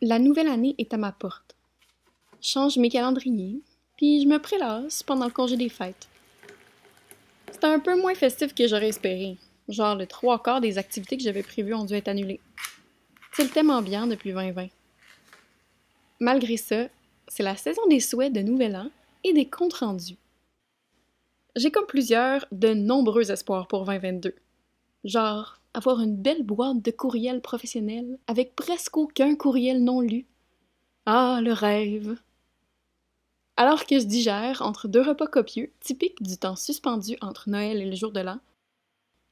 La nouvelle année est à ma porte. Je change mes calendriers, puis je me prélasse pendant le congé des fêtes. C'était un peu moins festif que j'aurais espéré. Genre, le trois quarts des activités que j'avais prévues ont dû être annulées. C'est le thème ambiant depuis 2020. Malgré ça, c'est la saison des souhaits de Nouvel An et des comptes rendus. J'ai comme de nombreux espoirs pour 2022. Genre, avoir une belle boîte de courriels professionnels avec presque aucun courriel non lu. Ah, le rêve! Alors que je digère entre deux repas copieux, typiques du temps suspendu entre Noël et le jour de l'an,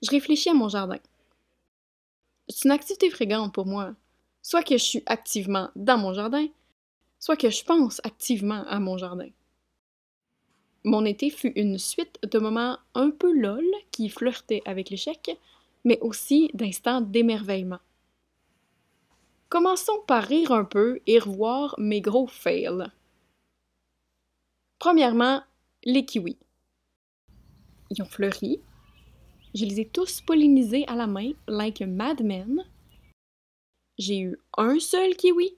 je réfléchis à mon jardin. C'est une activité fréquente pour moi. Soit que je suis activement dans mon jardin, soit que je pense activement à mon jardin. Mon été fut une suite de moments un peu lol qui flirtaient avec l'échec, mais aussi d'instants d'émerveillement. Commençons par rire un peu et revoir mes gros fails. Premièrement, les kiwis. Ils ont fleuri. Je les ai tous pollinisés à la main, like a madman. J'ai eu un seul kiwi.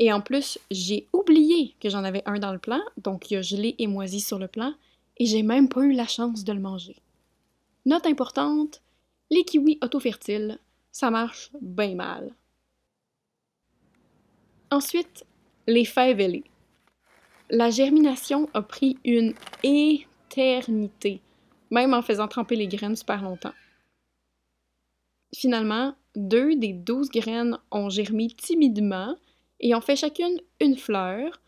Et en plus, j'ai oublié que j'en avais un dans le plan, donc il a gelé et moisi sur le plan, et j'ai même pas eu la chance de le manger. Note importante, les kiwis auto-fertiles, ça marche bien mal. Ensuite, les fèves ailées. La germination a pris une éternité, même en faisant tremper les graines super longtemps. Finalement, 2 des 12 graines ont germé timidement et ont fait chacune une fleur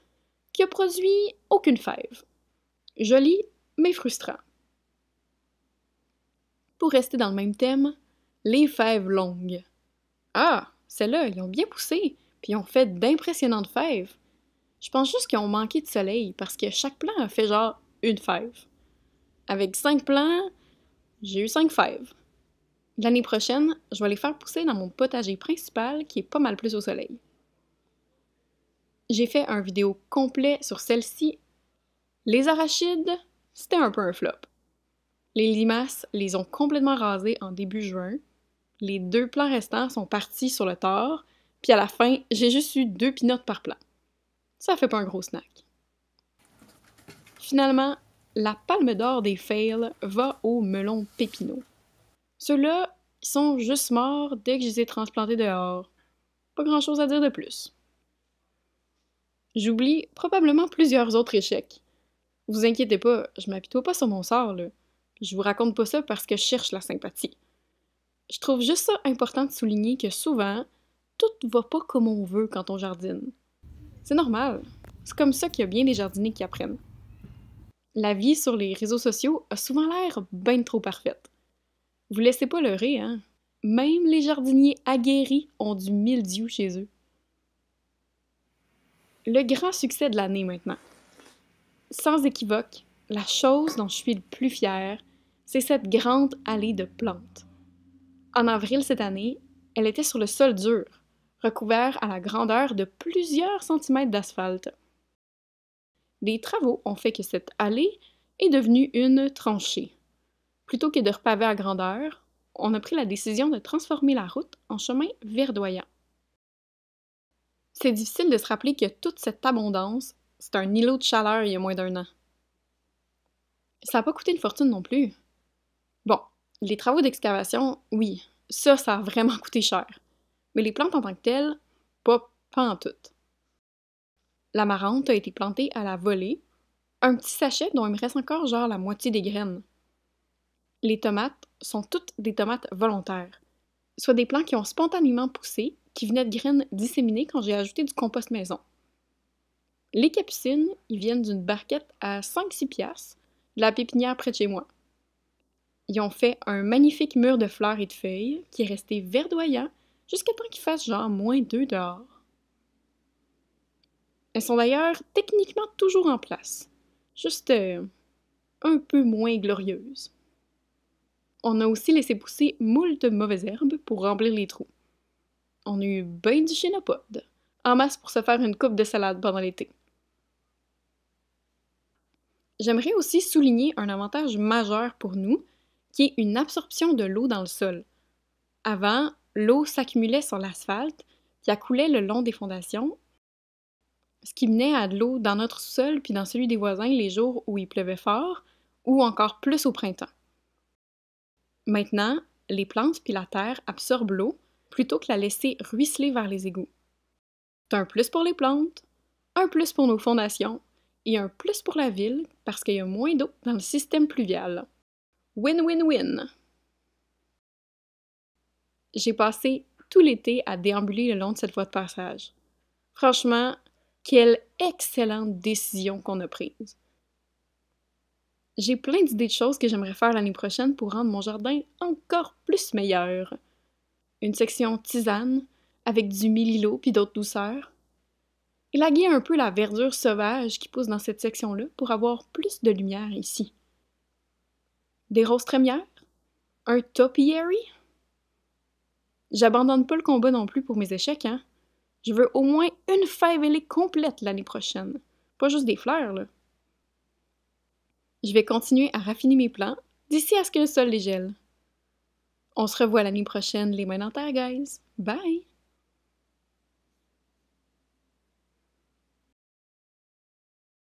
qui a produit aucune fève. Joli, mais frustrant. Pour rester dans le même thème, les fèves longues. Ah, celles-là, ils ont bien poussé, puis ils ont fait d'impressionnantes fèves. Je pense juste qu'ils ont manqué de soleil parce que chaque plant a fait genre une fève. Avec 5 plants, j'ai eu 5 fèves. L'année prochaine, je vais les faire pousser dans mon potager principal qui est pas mal plus au soleil. J'ai fait un vidéo complet sur celle-ci. Les arachides, c'était un peu un flop. Les limaces les ont complètement rasées en début juin. Les 2 plants restants sont partis sur le tard, puis à la fin, j'ai juste eu 2 pinottes par plant. Ça fait pas un gros snack. Finalement, la palme d'or des fails va aux melons pépinaux. Ceux-là, ils sont juste morts dès que je les ai transplantés dehors. Pas grand-chose à dire de plus. J'oublie probablement plusieurs autres échecs. Vous inquiétez pas, je m'apitoie pas sur mon sort, là. Je vous raconte pas ça parce que je cherche la sympathie. Je trouve juste ça important de souligner que souvent, tout va pas comme on veut quand on jardine. C'est normal. C'est comme ça qu'il y a bien des jardiniers qui apprennent. La vie sur les réseaux sociaux a souvent l'air bien trop parfaite. Vous laissez pas leurrer, hein? Même les jardiniers aguerris ont du mildiou chez eux. Le grand succès de l'année maintenant. Sans équivoque, la chose dont je suis le plus fière, c'est cette grande allée de plantes. En avril cette année, elle était sur le sol dur, recouvert à la grandeur de plusieurs centimètres d'asphalte. Des travaux ont fait que cette allée est devenue une tranchée. Plutôt que de repaver à grandeur, on a pris la décision de transformer la route en chemin verdoyant. C'est difficile de se rappeler que toute cette abondance, c'est un îlot de chaleur il y a moins d'1 an. Ça n'a pas coûté une fortune non plus. Bon, les travaux d'excavation, oui, ça a vraiment coûté cher. Mais les plantes en tant que telles, pas en tout. L'amarante a été plantée à la volée, un petit sachet dont il me reste encore genre la moitié des graines. Les tomates sont toutes des tomates volontaires, soit des plants qui ont spontanément poussé, qui venaient de graines disséminées quand j'ai ajouté du compost maison. Les capucines, ils viennent d'une barquette à 5-6 piastres, de la pépinière près de chez moi. Ils ont fait un magnifique mur de fleurs et de feuilles qui est resté verdoyant jusqu'à temps qu'il fasse genre -2 dehors. Elles sont d'ailleurs techniquement toujours en place, juste un peu moins glorieuses. On a aussi laissé pousser moult mauvaises herbes pour remplir les trous. On a eu ben du chénopode, en masse pour se faire une coupe de salade pendant l'été. J'aimerais aussi souligner un avantage majeur pour nous, qui est une absorption de l'eau dans le sol. Avant, l'eau s'accumulait sur l'asphalte, puis puis elle coulait le long des fondations, ce qui menait à de l'eau dans notre sous-sol puis dans celui des voisins les jours où il pleuvait fort ou encore plus au printemps. Maintenant, les plantes puis la terre absorbent l'eau plutôt que la laisser ruisseler vers les égouts. C'est un plus pour les plantes, un plus pour nos fondations et un plus pour la ville parce qu'il y a moins d'eau dans le système pluvial. Win-win-win! J'ai passé tout l'été à déambuler le long de cette voie de passage. Franchement, quelle excellente décision qu'on a prise. J'ai plein d'idées de choses que j'aimerais faire l'année prochaine pour rendre mon jardin encore plus meilleur. Une section tisane, avec du mélilo puis d'autres douceurs. Élaguer un peu la verdure sauvage qui pousse dans cette section-là pour avoir plus de lumière ici. Des roses trémières? Un topiary? J'abandonne pas le combat non plus pour mes échecs, hein? Je veux au moins une fève ailée complète l'année prochaine. Pas juste des fleurs, là. Je vais continuer à raffiner mes plans d'ici à ce que le sol les gèle. On se revoit l'année prochaine, les mains dans terre, guys. Bye!